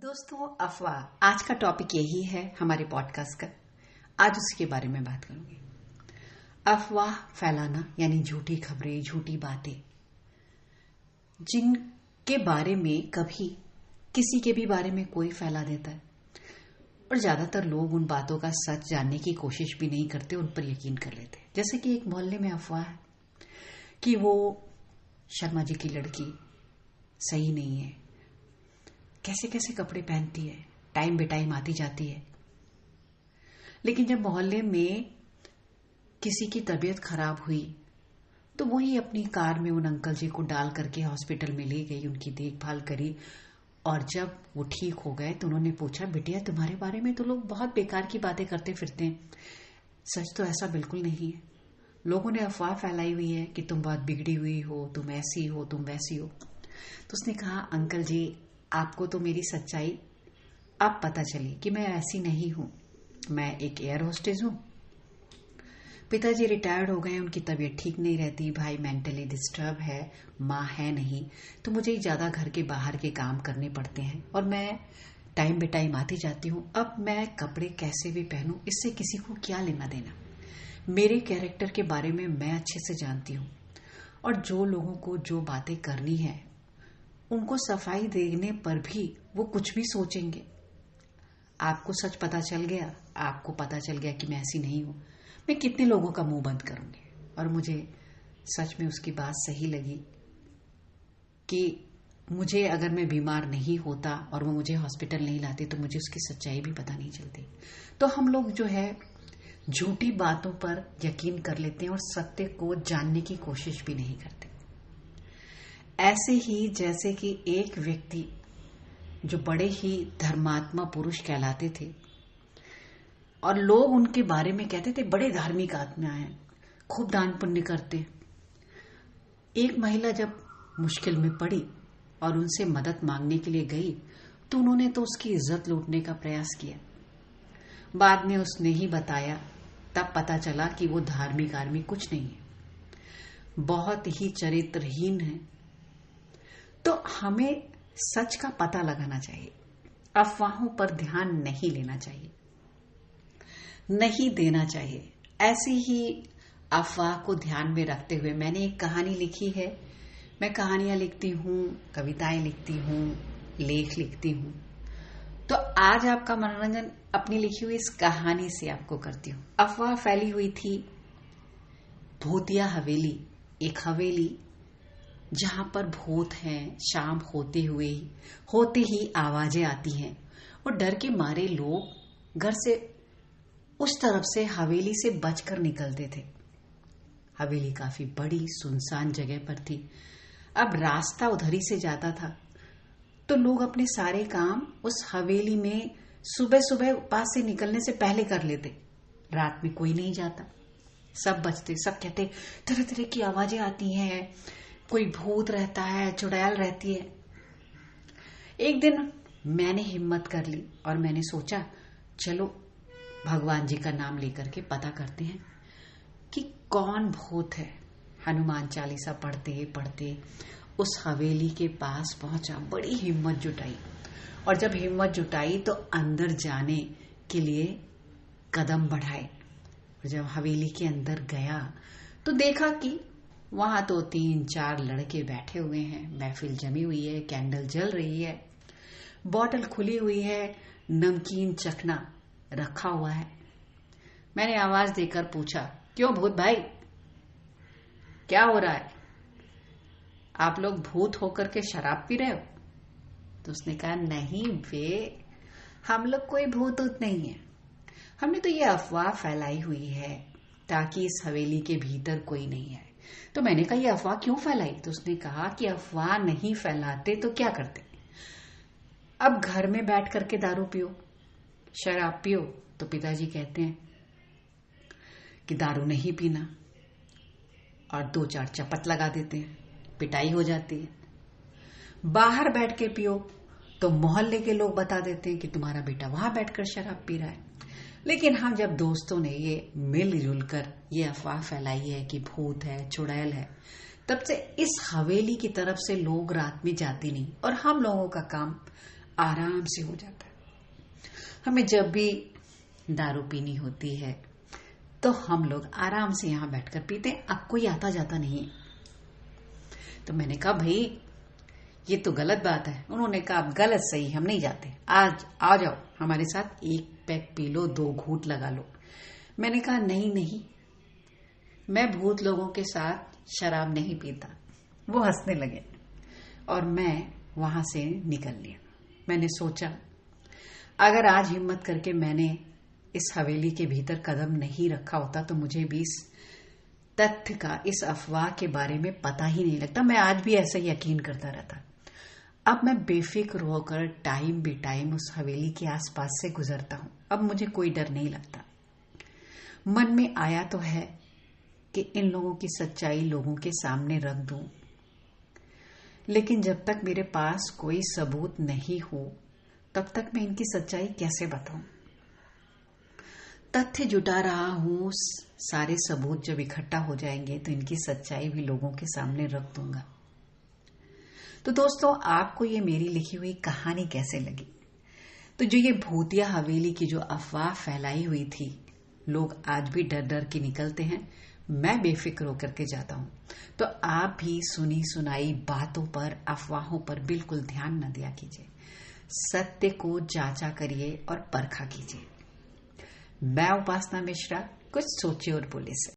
दोस्तों, अफवाह आज का टॉपिक यही है हमारे पॉडकास्ट का। आज उसके बारे में बात करूंगी। अफवाह फैलाना यानी झूठी खबरें, झूठी बातें, जिनके बारे में कभी किसी के भी बारे में कोई फैला देता है और ज्यादातर लोग उन बातों का सच जानने की कोशिश भी नहीं करते, उन पर यकीन कर लेते। जैसे कि एक मोहल्ले में अफवाह है कि वो शर्मा जी की लड़की सही नहीं है, कैसे कैसे कपड़े पहनती है, टाइम बे टाइम आती जाती है। लेकिन जब मोहल्ले में किसी की तबीयत खराब हुई तो वही अपनी कार में उन अंकल जी को डाल करके हॉस्पिटल में ले गई, उनकी देखभाल करी और जब वो ठीक हो गए तो उन्होंने पूछा, बिटिया तुम्हारे बारे में तो लोग बहुत बेकार की बातें करते फिरते हैं, सच तो ऐसा बिल्कुल नहीं है। लोगों ने अफवाह फैलाई हुई है कि तुम बहुत बिगड़ी हुई हो, तुम ऐसी हो, तुम वैसी हो। तो उसने कहा, अंकल जी आपको तो मेरी सच्चाई अब पता चली कि मैं ऐसी नहीं हूं। मैं एक एयर होस्टेस हूं। पिताजी रिटायर्ड हो गए, उनकी तबीयत ठीक नहीं रहती, भाई मेंटली डिस्टर्ब है, माँ है नहीं, तो मुझे ही ज्यादा घर के बाहर के काम करने पड़ते हैं और मैं टाइम बे टाइम आती जाती हूँ। अब मैं कपड़े कैसे भी पहनूं, इससे किसी को क्या लेना देना। मेरे कैरेक्टर के बारे में मैं अच्छे से जानती हूँ और जो लोगों को जो बातें करनी है उनको सफाई देने पर भी वो कुछ भी सोचेंगे। आपको सच पता चल गया, आपको पता चल गया कि मैं ऐसी नहीं हूं, मैं कितने लोगों का मुंह बंद करूंगी। और मुझे सच में उसकी बात सही लगी कि मुझे अगर मैं बीमार नहीं होता और वो मुझे हॉस्पिटल नहीं लाते तो मुझे उसकी सच्चाई भी पता नहीं चलती। तो हम लोग जो है झूठी बातों पर यकीन कर लेते हैं और सत्य को जानने की कोशिश भी नहीं करते। ऐसे ही जैसे कि एक व्यक्ति जो बड़े ही धर्मात्मा पुरुष कहलाते थे और लोग उनके बारे में कहते थे बड़े धार्मिक आत्मा हैं, खूब दान पुण्य करते। एक महिला जब मुश्किल में पड़ी और उनसे मदद मांगने के लिए गई तो उन्होंने तो उसकी इज्जत लूटने का प्रयास किया। बाद में उसने ही बताया, तब पता चला कि वो धार्मिक आदमी कुछ नहीं है, बहुत ही चरित्रहीन है। तो हमें सच का पता लगाना चाहिए, अफवाहों पर ध्यान नहीं लेना चाहिए, नहीं देना चाहिए। ऐसी ही अफवाह को ध्यान में रखते हुए मैंने एक कहानी लिखी है। मैं कहानियां लिखती हूँ, कविताएं लिखती हूँ, लेख लिखती हूँ। तो आज आपका मनोरंजन अपनी लिखी हुई इस कहानी से आपको करती हूँ। अफवाह फैली हुई थी भूतिया हवेली, एक हवेली जहां पर भूत हैं। शाम होते ही आवाजें आती हैं और डर के मारे लोग घर से उस तरफ से हवेली से बचकर निकलते थे। हवेली काफी बड़ी सुनसान जगह पर थी। अब रास्ता उधर ही से जाता था तो लोग अपने सारे काम उस हवेली में सुबह सुबह पास से निकलने से पहले कर लेते। रात में कोई नहीं जाता, सब बचते, सब कहते तरह तरह की आवाजें आती हैं, कोई भूत रहता है, चुड़ैल रहती है। एक दिन मैंने हिम्मत कर ली और मैंने सोचा चलो भगवान जी का नाम लेकर के पता करते हैं कि कौन भूत है। हनुमान चालीसा पढ़ते पढ़ते उस हवेली के पास पहुंचा, बड़ी हिम्मत जुटाई और जब हिम्मत जुटाई तो अंदर जाने के लिए कदम बढ़ाए। जब हवेली के अंदर गया तो देखा कि वहां तो 3-4 लड़के बैठे हुए हैं, महफिल जमी हुई है, कैंडल जल रही है, बॉटल खुली हुई है, नमकीन चखना रखा हुआ है। मैंने आवाज देकर पूछा, क्यों भूत भाई, क्या हो रहा है? आप लोग भूत होकर के शराब पी रहे हो? तो उसने कहा, नहीं वे, हम लोग कोई भूत नहीं है, हमने तो ये अफवाह फैलाई हुई है ताकि इस हवेली के भीतर कोई नहीं है। तो मैंने कहा, ये अफवाह क्यों फैलाई? तो उसने कहा कि अफवाह नहीं फैलाते तो क्या करते? अब घर में बैठ करके दारू पियो, शराब पियो। तो पिताजी कहते हैं कि दारू नहीं पीना और 2-4 चपत लगा देते हैं, पिटाई हो जाती है। बाहर बैठ के पियो तो मोहल्ले के लोग बता देते हैं कि तुम्हारा बेटा वहां बैठकर शराब पी रहा है। लेकिन हम जब दोस्तों ने ये मिलजुल कर ये अफवाह फैलाई है कि भूत है, चुड़ैल है, तब से इस हवेली की तरफ से लोग रात में जाते नहीं और हम लोगों का काम आराम से हो जाता है। हमें जब भी दारू पीनी होती है तो हम लोग आराम से यहां बैठकर पीते हैं, अब कोई आता जाता नहीं है। तो मैंने कहा भाई ये तो गलत बात है। उन्होंने कहा अब गलत सही हम नहीं जाते, आज आ जाओ हमारे साथ, एक पैक पी लो, 2 घूंट लगा लो। मैंने कहा नहीं नहीं, मैं भूत लोगों के साथ शराब नहीं पीता। वो हंसने लगे और मैं वहां से निकल लिया। मैंने सोचा अगर आज हिम्मत करके मैंने इस हवेली के भीतर कदम नहीं रखा होता तो मुझे भी इस तथ्य का, इस अफवाह के बारे में पता ही नहीं लगता। मैं आज भी ऐसा यकीन करता रहता। अब मैं बेफिक्र होकर टाइम बे टाइम उस हवेली के आसपास से गुजरता हूं। अब मुझे कोई डर नहीं लगता। मन में आया तो है कि इन लोगों की सच्चाई लोगों के सामने रख दूं, लेकिन जब तक मेरे पास कोई सबूत नहीं हो तब तक मैं इनकी सच्चाई कैसे बताऊं। तथ्य जुटा रहा हूं, सारे सबूत जब इकट्ठा हो जाएंगे तो इनकी सच्चाई भी लोगों के सामने रख दूंगा। तो दोस्तों, आपको ये मेरी लिखी हुई कहानी कैसे लगी? तो जो ये भूतिया हवेली की जो अफवाह फैलाई हुई थी, लोग आज भी डर डर के निकलते हैं, मैं बेफिक्र होकर के जाता हूं। तो आप भी सुनी सुनाई बातों पर, अफवाहों पर बिल्कुल ध्यान न दिया कीजिए। सत्य को जांचा करिए और परखा कीजिए। मैं उपासना मिश्रा, कुछ सोचे और बोले से।